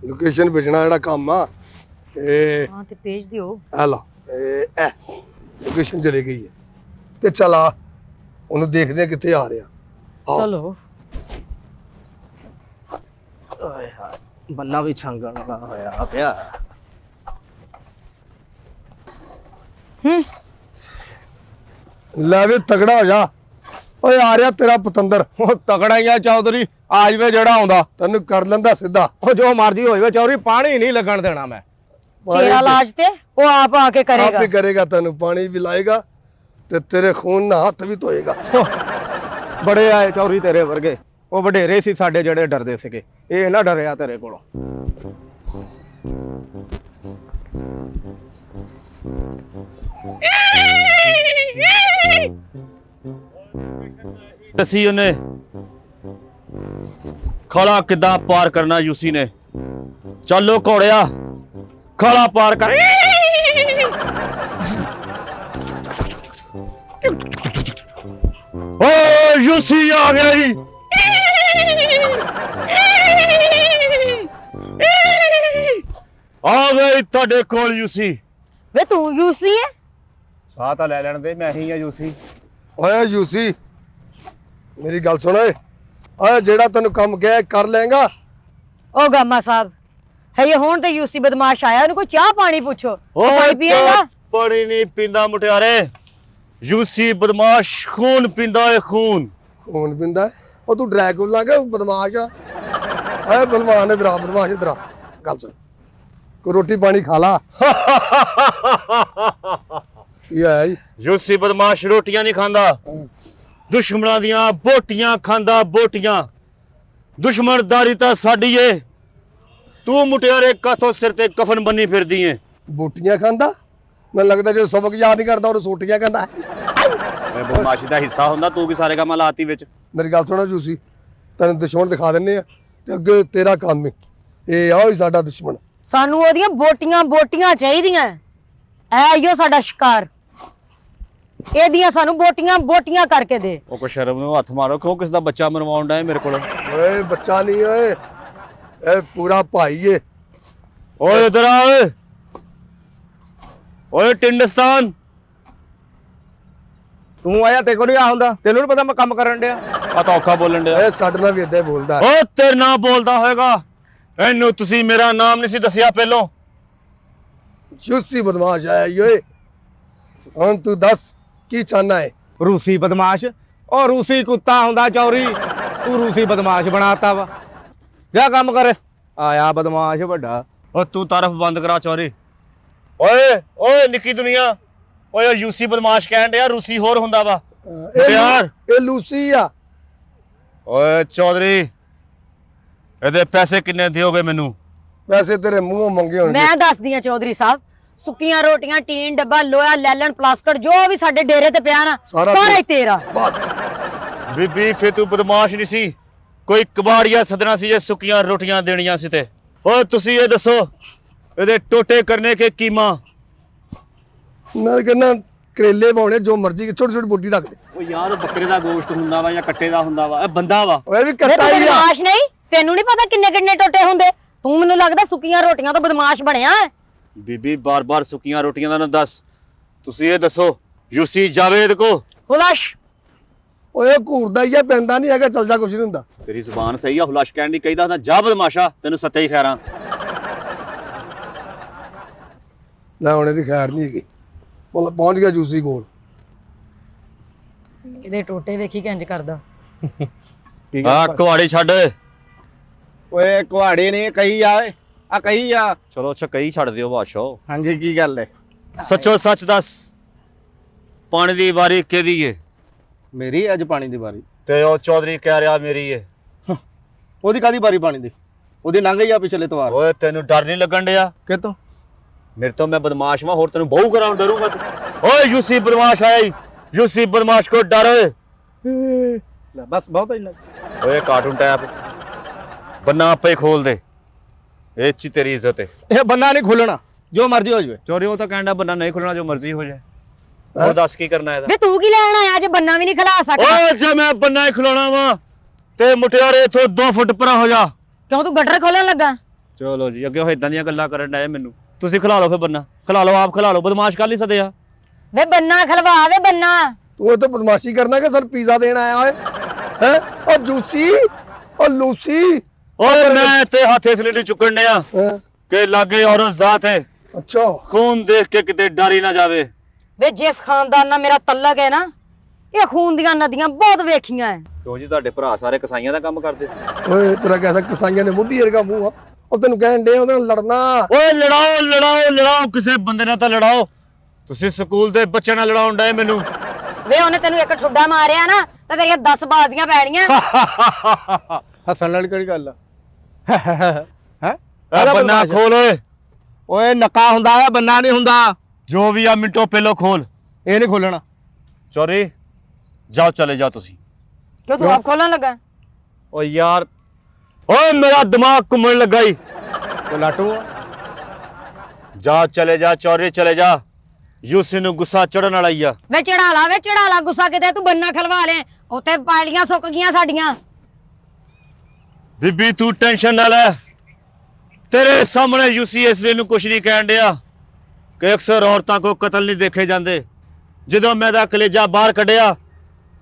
ਲੋਕੇਸ਼ਨ ਭੇਜਣਾ ਜਿਹੜਾ ਕੰਮ ਆ ਇਹ ਹਾਂ ਤੇ ਭੇਜ ਦਿਓ। ਆ ਲਾ, ਇਹ ਲੋਕੇਸ਼ਨ ਚਲੀ ਗਈ ਹੈ ਤੇ ਚੱਲ ਆ ਉਹਨੂੰ ਦੇਖਦੇ ਆ ਕਿੱਥੇ ਆ ਰਿਹਾ। ਆ ਚਲੋ ਓਏ ਹਾਏ, ਬੰਨਾ ਵੀ ਛੰਗਣ ਵਾਲਾ ਹੋਇਆ ਪਿਆ। ਲੈ ਵੀ ਤਗੜਾ ਹੋ ਜਾ। ਓਏ ਆ ਰਿਹਾ ਤੇਰਾ ਪਤੰਦਰ। ਉਹ ਤਕੜਾ ਹੀ ਆ ਚੌਧਰੀ, ਆ ਜਵੇ ਜਿਹੜਾ ਆਉਂਦਾ। ਤੈਨੂੰ ਕਰ ਲੈਂਦਾ ਸਿੱਧਾ। ਉਹ ਜੋ ਮਰਜ਼ੀ ਹੋ ਜਾਵੇ ਚੌਧਰੀ, ਪਾਣੀ ਨਹੀਂ ਲੱਗਣ ਦੇਣਾ ਮੈਂ। ਤੇਰਾ ਇਲਾਜ ਤੇ ਉਹ ਆਪ ਆ ਕੇ ਆਪ ਕਰੇਗਾ। ਹੀ ਕਰੇਗਾ, ਤੈਨੂੰ ਪਾਣੀ ਵੀ ਲਾਏਗਾ ਤੇ ਤੇਰੇ ਖੂਨ ਨਾਲ ਹੱਥ ਵੀ ਧੋਏਗਾ। ਬੜੇ ਆਏ ਚੌਧਰੀ ਤੇਰੇ ਵਰਗੇ, ਉਹ ਵਡੇਰੇ ਸੀ ਸਾਡੇ ਜਿਹੜੇ ਡਰਦੇ ਸੀਗੇ, ਇਹ ਨਾ ਡਰਿਆ ਤੇਰੇ ਕੋਲੋਂ। ਦੱਸੀ ਉਹਨੇ ਖਾਲਾ ਕਿੱਦਾਂ ਪਾਰ ਕਰਨਾ ਯੂਸੀ ਨੇ। ਚੱਲੋ ਘੋੜਿਆ, ਖਾਲਾ ਪਾਰ ਕਰ। ਓ ਯੂਸੀ ਆ ਗਿਆ ਜੀ। ਆ ਗਈ ਤੁਹਾਡੇ ਕੋਲ ਯੂਸੀ। ਵੇ ਤੂੰ ਯੂਸੀ ਹੈ? ਸਾਹ ਤਾਂ ਲੈ ਲੈਣ ਦੇ, ਮੈਂ ਹੀ ਆ ਯੂਸੀ। ਓਏ ਯੂਸੀ ਮੇਰੀ ਗੱਲ ਸੁਣ ਓਏ। ਓਏ ਜਿਹੜਾ ਤੈਨੂੰ ਕੰਮ ਕਿਹਾ ਹੈ, ਕਰ ਲਏਗਾ? ਓ ਗਾਮਾ ਸਾਹਿਬ ਹੈ ਇਹ ਹੁਣ ਤੇ ਯੂਸੀ ਬਦਮਾਸ਼ ਆਇਆ, ਉਹਨੂੰ ਕੋਈ ਚਾਹ ਪਾਣੀ ਪੁੱਛੋ। ਉਹ ਪਾਣੀ ਪੀਏਗਾ? ਪਾਣੀ ਨਹੀਂ ਪੀਂਦਾ ਮੁਟਿਆਰੇ, ਯੂਸੀ ਬਦਮਾਸ਼ ਖੂਨ ਪੀਂਦਾ ਏ ਖੂਨ। ਖੂਨ ਪੀਂਦਾ ਹੈ? ਉਹ ਤੂੰ ਡਰੈਗੂਲਾ ਕੇ ਬਦਮਾਸ਼ ਆ। ਓਏ ਬਲਵਾਨ ਇਧਰ ਆ, ਬਦਮਾਸ਼ ਇਧਰ ਆ, ਗੱਲ ਸੁਣ। ਕੋਈ ਰੋਟੀ ਪਾਣੀ ਖਾ ਲਾ। ਕੀ ਹੋਇਆ ਜੀ? ਯੂਸੀ ਬਦਮਾਸ਼ ਰੋਟੀਆਂ ਨਹੀਂ ਖਾਂਦਾ, ਦੁਸ਼ਮਣਾਂ ਦੀਆਂ ਬੋਟੀਆਂ ਖਾਂਦਾ, ਬੋਟੀਆਂ। ਦੁਸ਼ਮਣਦਾਰੀ ਤਾਂ ਸਾਡੀ ਏ, ਤੂੰ ਮੁਟਿਆਰੇ ਕਾਥੋਂ ਸਿਰ ਤੇ ਕਫਨ ਬੰਨੀ ਫਿਰਦੀ ਏ। ਬੋਟੀਆਂ ਖਾਂਦਾ? ਮੈਨੂੰ ਲੱਗਦਾ ਜੇ ਸਬਕ ਯਾਦ ਨਹੀਂ ਕਰਦਾ ਉਹ ਸੋਟੀਆਂ ਕਹਿੰਦਾ। ਓਏ ਬਦਮਾਸ਼ੀ ਦਾ ਹਿੱਸਾ ਹੁੰਦਾ, ਤੂੰ ਕੀ ਸਾਰੇ ਕੰਮ ਲਾਤੀ ਵਿੱਚ। ਮੇਰੀ ਗੱਲ ਸੁਣੋ ਜੂਸੀ, ਤੈਨੂੰ ਦੁਸ਼ਮਣ ਦਿਖਾ ਦਿੰਨੇ ਆ ਤੇ ਅੱਗੇ ਤੇਰਾ ਕੰਮ ਏ। ਇਹ ਆ ਹੀ ਸਾਡਾ ਦੁਸ਼ਮਣ। ਸਾਨੂੰ ਉਹਦੀਆਂ ਬੋਟੀਆਂ ਚਾਹੀਦੀਆਂ। ਐ ਆਇਓ ਸਾਡਾ ਸ਼ਿਕਾਰ, ਇਹਦੀਆਂ ਸਾਨੂੰ ਬੋਟੀਆਂ ਕਰਕੇ ਦੇ। ਉਹ ਕੋ ਸ਼ਰਮ ਨੂੰ ਹੱਥ ਮਾਰੋ, ਕਿਉਂ ਕਿਸ ਦਾ ਬੱਚਾ ਮਰਵਾਉਣ ਦਾ ਮੇਰੇ ਕੋਲ। ਓਏ ਬੱਚਾ ਨਹੀਂ ਓਏ, ਇਹ ਪੂਰਾ ਭਾਈ ਏ। ਓਏ ਇਧਰ ਆ ਓਏ, ਓਏ ਟਿੰਡਸਤਾਨ। ਤੂੰ ਆਇਆ ਤੇ ਕੋ ਨਹੀਂ ਆ ਹੁੰਦਾ, ਤੈਨੂੰ ਨਹੀਂ ਪਤਾ ਮੈਂ ਕੰਮ ਕਰਨ ਡਿਆ। ਆ ਤਾਂ ਔਖਾ ਬੋਲਣ ਡਿਆ। ਇਹ ਸਾਡੇ ਨਾਲ ਵੀ ਏਦਾਂ ਹੀ ਬੋਲਦਾ। ਓ ਤੇਰੇ ਨਾਲ ਬੋਲਦਾ ਹੋਏਗਾ, ਇਹਨੂੰ ਤੁਸੀਂ ਮੇਰਾ ਨਾਮ ਨਹੀਂ ਸੀ ਦੱਸਿਆ ਪਹਿਲੋਂ। ਜੂਸੀ ਬਦਮਾਸ਼ ਆਇਆ ਈ ਓਏ। ਹੁਣ ਤੂੰ ਦੱਸ ਕੀ ਚਾਹਨਾ ਹੈ? ਰੂਸੀ ਬਦਮਾਸ਼, ਉਹ ਰੂਸੀ ਕੁੱਤਾ ਹੁੰਦਾ ਚੌਰੀ, ਤੂੰ ਰੂਸੀ ਬਦਮਾਸ਼ ਬਣਾਤਾ ਵਾ। ਜਾ ਕੰਮ ਕਰ। ਆਇਆ ਬਦਮਾਸ਼ ਵੱਡਾ। ਓ ਤੂੰ ਤਾਰਫ ਬੰਦ ਕਰਾ ਚੋਰੀ। ਓਏ ਓਏ ਨਿੱਕੀ ਦੁਨੀਆ, ਓਏ ਯੂਸੀ ਬਦਮਾਸ਼ ਕਹਿਣ ਡਿਆ, ਰੂਸੀ ਹੋਰ ਹੁੰਦਾ ਵਾ। ਯਾਰ ਇਹ ਲੂਸੀ ਆ। ਓਏ ਚੌਧਰੀ, ਇਹਦੇ ਪੈਸੇ ਕਿੰਨੇ ਦਿਓਗੇ ਮੈਨੂੰ? ਵੈਸੇ ਤੇਰੇ ਮੂੰਹੋਂ ਮੰਗੇ ਹੋਣਗੇ। ਮੈਂ ਦੱਸਦੀ ਆ ਚੌਧਰੀ ਸਾਹਿਬ, ਸੁੱਕੀਆਂ ਰੋਟੀਆਂ, ਟੀਨ ਡੱਬਾ, ਲੋਹਾ, ਲੈਲਣ, ਪਲਾਸਕਟ ਜੋ ਵੀ ਸਾਡੇ ਡੇਰੇ ਤੇ ਪਿਆ ਨਾ, ਸਾਰਾ ਹੀ ਤੇਰਾ। ਬਸ ਬੀਬੀ ਫੇ ਤੂੰ ਬਦਮਾਸ਼ ਨਹੀਂ ਸੀ, ਕੋਈ ਕਬਾੜੀਆ ਸਦਨਾ ਸੀ ਜੇ ਸੁੱਕੀਆਂ ਰੋਟੀਆਂ ਦੇਣੀਆਂ ਸੀ ਤੇ। ਓਏ ਤੁਸੀਂ ਇਹ ਦੱਸੋ, ਇਹਦੇ ਟੋਟੇ ਕਰਨੇ ਕੇ ਕੀਮਾ? ਮੈਂ ਕਹਿੰਦਾ ਕਰੇਲੇ ਪਾਉਣੇ, ਜੋ ਮਰਜ਼ੀ ਛੋਟੀ ਛੋਟੀ ਬੋਟੀ ਰੱਖ ਦੇ। ਓ ਯਾਰ ਬੱਕਰੇ ਦਾ ਗੋਸ਼ਤ ਹੁੰਦਾ ਵਾ ਜਾਂ ਕੱਟੇ ਦਾ ਹੁੰਦਾ ਵਾ, ਇਹ ਬੰਦਾ ਵਾ। ਓਏ ਵੀ ਵੇ ਤੂੰ ਕੱਟਾ ਹੀ ਆ। ਬਦਮਾਸ਼ ਨਹੀਂ, ਤੈਨੂੰ ਨਹੀਂ ਪਤਾ ਕਿੰਨੇ ਟੋਟੇ ਹੁੰਦੇ। ਤੂੰ ਮੈਨੂੰ ਲੱਗਦਾ ਸੁੱਕੀਆਂ ਰੋਟੀਆਂ ਤੋਂ ਬਦਮਾਸ਼ ਬਣਿਆ ਹੈ। ਬੀਬੀ ਬਾਰ-ਬਾਰ ਸੁੱਕੀਆਂ ਰੋਟੀਆਂ ਦਾ ਨਾ ਦੱਸ, ਤੁਸੀਂ ਇਹ ਦੱਸੋ ਯੂਸੀ ਜਾਵੇਦ ਕੋ। ਹੁਲਾਸ਼ ਓਏ ਉਹ ਘੂਰਦਾ ਹੀ ਆ, ਪੈਂਦਾ ਨਹੀਂ ਹੈਗਾ, ਚੱਲ ਜਾ, ਕੁਝ ਨਹੀਂ ਹੁੰਦਾ। ਤੇਰੀ ਜ਼ੁਬਾਨ ਸਹੀ ਆ, ਹੁਲਾਸ਼ ਕਹਿਣ ਦੀ ਕਹੀਦਾ ਨਾ, ਜਾ ਬਦਮਾਸ਼ਾ, ਤੈਨੂੰ ਸੱਤੇ ਹੀ ਖੈਰਾਂ। ਲੈ ਹੁਣ ਇਹਦੀ ਖੈਰ ਨਹੀਂ ਹੈਗੀ। ਪਹੁੰਚ ਗਿਆ ਜੂਸੀ ਕੋਲ। ਇਹਦੇ ਟੋਟੇ ਵੇਖੀ ਕਿੰਜ ਕਰਦਾ। ਆ ਕੁਹਾੜੀ ਛੱਡ। ਓਏ ਕੁਹਾੜੇ ਨੇ ਕਹੀ ਆ, ਓਏ ਆ ਕਹੀ ਆ। ਚਲੋ ਅੱਛਾ ਕਹੀ ਛੱਡ ਦਿਓ ਬਾਦਸ਼ਾਹ। ਹਾਂਜੀ ਕੀ ਗੱਲ ਹੈ? ਸੱਚੋ ਸੱਚ ਦੱਸ, ਪਾਣੀ ਦੀ ਵਾਰੀ ਕਿਹਦੀ ਏ? ਮੇਰੀ ਅੱਜ ਪਾਣੀ ਦੀ ਵਾਰੀ। ਤੇ ਉਹ ਚੌਧਰੀ ਕਹਿ ਰਿਹਾ ਮੇਰੀ ਏ। ਉਹਦੀ ਕਾਦੀ ਵਾਰੀ ਪਾਣੀ ਦੀ? ਉਹਦੀ ਲੰਘ ਗਈ ਆ ਪਿਛਲੇ ਤਵਾਰ। ਓਏ ਤੈਨੂੰ ਡਰ ਨਹੀਂ ਲੱਗਣ ਡਿਆ? ਕਿਤੋਂ? ਮੇਰੇ ਤੋਂ ਮੈਂ ਬਦਮਾਸ਼ ਵਾਂ, ਹੋਰ ਤੈਨੂੰ ਬਹੁ ਕਰਾਂ ਡਰੂੰਗਾ ਤੂੰ? ਓਏ ਯੂਸੀ ਬਦਮਾਸ਼ ਆਇਆ ਈ, ਯੂਸੀ ਬਦਮਾਸ਼ ਕੋ ਡਰ। ਲੈ ਬਸ ਬਹੁਤ ਹੀ ਲੱਗ। ਓਏ ਕਾਰਟੂਨ ਟੈਪ ਬੰਨਾ ਆਪੇ ਖੋਲ ਦੇ, ਇਹ ਚ ਤੇਰੀ ਇੱਜ਼ਤ ਏ। ਇਹ ਬੰਨਾ ਨਹੀਂ ਖੁੱਲਣਾ, ਜੋ ਮਰਜ਼ੀ ਹੋ ਜਾਵੇ। ਚੋਰੀ ਉਹ ਤਾਂ ਕਹਿੰਦਾ ਬੰਨਾ ਨਹੀਂ ਖੁੱਲਣਾ, ਜੋ ਮਰਜ਼ੀ ਹੋ ਜਾਏ। ਹੋਰ ਦੱਸ ਕੀ ਕਰਨਾ ਇਹਦਾ? ਵੇ ਤੂੰ ਕੀ ਲੈਣ ਆਇਆ ਜੇ ਬੰਨਾ ਵੀ ਨਹੀਂ ਖਿਲਾ ਸਕਦਾ? ਓਏ ਜੇ ਮੈਂ ਬੰਨਾ ਹੀ ਖਿਲਾਉਣਾ ਵਾ ਤੇ ਮੁਟਿਆਰੇ ਇਥੋਂ 2 ਫੁੱਟ ਪਰਾਂ ਹੋ ਜਾ। ਕਿਉਂ ਤੂੰ ਗਟਰ ਖੋਲਣ ਲੱਗਾ? ਚਲੋ ਜੀ, ਅੱਗੇ ਉਹ ਇਦਾਂ ਦੀਆਂ ਗੱਲਾਂ ਕਰਨ ਡਏ ਮੈਨੂੰ। ਤੁਸੀਂ ਖਿਲਾ ਲਓ ਫਿਰ ਬੰਨਾ, ਖਿਲਾ ਲਓ, ਆਪ ਖਿਲਾ ਲਓ। ਬਦਮਾਸ਼ ਕੱਲ ਹੀ ਸਦਿਆ। ਵੇ ਬੰਨਾ ਖਲਵਾ, ਵੇ ਬੰਨਾ। ਤੂੰ ਇੱਥੇ ਬਦਮਾਸ਼ੀ ਕਰਨਾ ਕਿ ਸਰ ਪੀਜ਼ਾ ਦੇਣ ਆਇਆ ਓਏ? ਹੈ ਉਹ ਜੂਸੀ, ਉਹ ਲੂਸੀ। ਓਏ ਮੈਂ ਇੱਥੇ ਹੱਥ ਇਸ ਲਈ ਚੁੱਕਣ ਡਿਆ ਹੈਂ? ਕਿ ਲਾਗੇ ਔਰਤ ਜ਼ਾਤ ਹੈ, ਅੱਛਾ ਖੂਨ ਦੇਖ ਕੇ ਕਿਤੇ ਡਰ ਹੀ ਨਾ ਜਾਵੇ। ਵੇ ਜਿਸ ਖਾਨਦਾਨ ਨਾਲ ਮੇਰਾ ਤਲਕ ਹੈ ਨਾ, ਇਹ ਖੂਨ ਦੀਆਂ ਨਦੀਆਂ ਬਹੁਤ ਵੇਖੀਆਂ ਐ। ਕਿਉਂ ਜੀ, ਤੁਹਾਡੇ ਭਰਾ ਸਾਰੇ ਕਸਾਈਆਂ ਦਾ ਕੰਮ ਕਰਦੇ ਸੀ? ਓਏ ਤੇਰਾ ਕਹਿੰਦਾ ਕਸਾਈਆਂ ਨੇ ਮੁੱਢੀ ਵਰਗਾ ਮੂੰਹ ਆ। ਉਹ ਤੈਨੂੰ ਕਹਿਣ ਦੇ ਉਹਦੇ ਨਾਲ ਲੜਨਾ। ਓਏ ਲੜਾਓ ਲੜਾਓ ਲੜਾਓ, ਕਿਸੇ ਬੰਦੇ ਨਾਲ ਤਾਂ ਲੜਾਓ। ਤੁਸੀਂ ਸਕੂਲ ਦੇ ਬੱਚਿਆਂ ਨਾਲ ਲੜਾਉਣ ਡਏ ਮੈਨੂੰ। ਵੇ ਉਹਨੇ ਤੈਨੂੰ ਇੱਕ ਠੁੱਡਾ ਮਾਰਿਆ ਨਾ ਤਾਂ ਤੇਰੀਆਂ 10 ਬਾਜ਼ੀਆਂ ਪੈਣੀਆਂ। ਹੱਸਣ ਵਾਲੀ ਕਿਹੜੀ ਗੱਲ ਆ? ਹੈ ਆ ਬੰਨਾ ਖੋਲ ਓਏ। ਓਏ ਨੱਕਾ ਹੁੰਦਾ ਆ, ਬੰਨਾ ਨਹੀਂ ਹੁੰਦਾ। ਜੋ ਵੀ ਆ ਮਿੰਟੋ ਪਹਿਲੋਂ ਖੋਲ। ਇਹ ਨਹੀਂ ਖੋਲਣਾ। ਚੋਰੀ ਜਾਓ, ਚਲੇ ਜਾਓ ਤੁਸੀਂ। ਕਿਉਂ ਤੂੰ ਆਪ ਖੋਲਣ ਲੱਗਾ? ਓ ਯਾਰ, ਓਏ ਮੇਰਾ ਦਿਮਾਗ ਘੁੰਮਣ ਲੱਗਾ ਈ। ਉਹ ਲਾਟੂ ਆ। ਜਾ ਚਲੇ ਜਾ ਚੋਰੀ, ਚਲੇ ਜਾ। ਯੂਸੀ ਨੂੰ ਗੁੱਸਾ ਚੜਨ ਵਾਲਾ ਹੀ ਆ। ਵੇ ਚੜਾ ਲਾ ਗੁੱਸਾ, ਕਿਤੇ ਤੂੰ ਬੰਨਾ ਖਲਵਾ ਲੈ, ਉੱਥੇ ਪਾਲੀਆਂ ਸੁੱਕ ਗਈਆਂ ਸਾਡੀਆਂ। ਬੀਬੀ ਤੂੰ ਟੈਨਸ਼ਨ ਨਾ ਲੈ, ਤੇਰੇ ਸਾਹਮਣੇ ਯੂਸੀ ਇਸ ਲਈ ਨੂੰ ਕੁਛ ਨਹੀਂ ਕਹਿਣ ਡਿਆ ਕਿ ਅਕਸਰ ਔਰਤਾਂ ਕੋ ਕਤਲ ਨਹੀਂ ਦੇਖੇ ਜਾਂਦੇ। ਜਦੋਂ ਮੈਂ ਦਾ ਕਲੇਜਾ ਬਾਹਰ ਕੱਢਿਆ,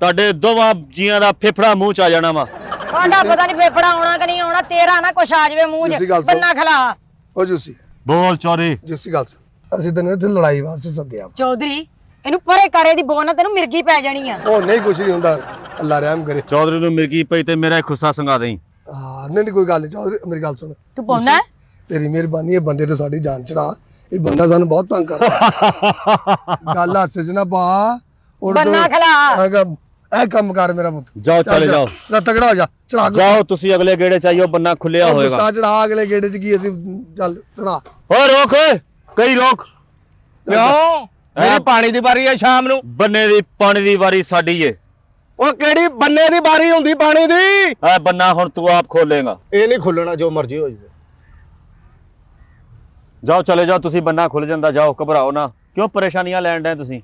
ਤੁਹਾਡੇ ਦੋਵਾਂ ਜੀਆਂ ਦਾ ਫੇਫੜਾ ਮੂੰਹ ਚ ਆ ਜਾਣਾ ਵਾ। ਸਾਡਾ ਪਤਾ ਨਹੀਂ ਫੇਫੜਾ ਆਉਣਾ ਕਿ ਨਹੀਂ ਆਉਣਾ, ਤੇਰਾ ਨਾ ਕੁਛ ਆ ਜਾਵੇ ਮੂੰਹ 'ਚ। ਬੰਨਾ ਖਲਾ। ਉਹ ਜੂਸੀ, ਬੋਲ ਚੋਰੀ। ਜੂਸੀ ਗੱਲ ਸੁਣ, ਅਸੀਂ ਤੈਨੂੰ ਇੱਥੇ ਲੜਾਈ ਵਾਸਤੇ ਸੱਦਿਆ। ਚੌਧਰੀ ਇਹਨੂੰ ਪਰੇ ਕਰੇ ਦੀ ਬੋਲ ਨਾ, ਤੈਨੂੰ ਮਿਰਗੀ ਪੈ ਜਾਣੀ ਆ। ਉਹ ਨਹੀਂ ਕੁਛ ਨਹੀਂ ਹੁੰਦਾ, ਅੱਲਾ ਰਹਿਮ ਕਰੇ। ਚੌਧਰੀ ਨੂੰ ਮਿਰਗੀ ਪਈ ਤੇ ਮੇਰਾ ਖੁੱਸਾ ਸੰਗਾ ਦੇਈ। ਹਾਂ ਨਹੀਂ ਕੋਈ ਗੱਲ ਨਹੀਂ ਚੌਧਰੀ, ਮੇਰੀ ਗੱਲ ਸੁਣ। ਤੂੰ ਪਾਉਣਾ? ਤੇਰੀ ਮਿਹਰਬਾਨੀ ਇਹ ਬੰਦੇ ਤੋਂ ਸਾਡੀ ਜਾਨ ਚੜਾ। ਇਹ ਬੰਦਾ ਸਾਨੂੰ ਬਹੁਤ ਤੰਗ ਕਰਦਾ। ਗੱਲ ਹਾਸੇ 'ਚ ਨਾ ਪਾ। ਔਰ ਬੰਨਾ ਖਿਲਾ। ਇਹ ਕੰਮ ਕਰ ਮੇਰਾ ਪੁੱਤ। ਜਾਓ ਚਲੇ ਜਾਓ, ਨਾ ਤਗੜਾ ਹੋ ਜਾ, ਚੜਾ ਜਾਓ ਤੁਸੀਂ ਅਗਲੇ ਗੇੜੇ ਚਾਹੀਓ, ਬੰਨਾ ਖੁੱਲਿਆ ਹੋਏਗਾ। ਗੁੱਸਾ ਚੜਾ ਅਗਲੇ ਗੇੜੇ 'ਚ ਕੀ ਅਸੀਂ ਚੱਲ ਚੜਾ। ਓਏ ਰੋਕ ਓਏ, ਕਈ ਰੋਕ। ਕਿਉਂ? ਮੇਰੀ ਪਾਣੀ ਦੀ ਵਾਰੀ ਹੈ ਸ਼ਾਮ ਨੂੰ। ਬੰਨੇ ਦੀ ਪਾਣੀ ਦੀ ਵਾਰੀ ਸਾਡੀ ਏ। ਉਹ ਕਿਹੜੀ ਬੰਨੇ ਦੀ ਵਾਰੀ ਹੁੰਦੀ ਪਾਣੀ ਦੀ? ਐ ਬੰਨਾ ਹੁਣ ਤੂੰ ਆਪ ਖੋਲੇਗਾ। ਇਹ ਨਹੀਂ ਖੁੱਲਣਾ, ਜੋ ਮਰਜ਼ੀ ਹੋ ਜਾਵੇ। ਜਾਓ ਚਲੇ ਜਾਓ ਤੁਸੀਂ, ਬੰਨਾ ਖੁੱਲ ਜਾਂਦਾ। ਜਾਓ, ਘਬਰਾਓ ਨਾ, ਕਿਉਂ ਪਰੇਸ਼ਾਨੀਆਂ ਲੈਣ ਡਏ ਤੁਸੀਂ?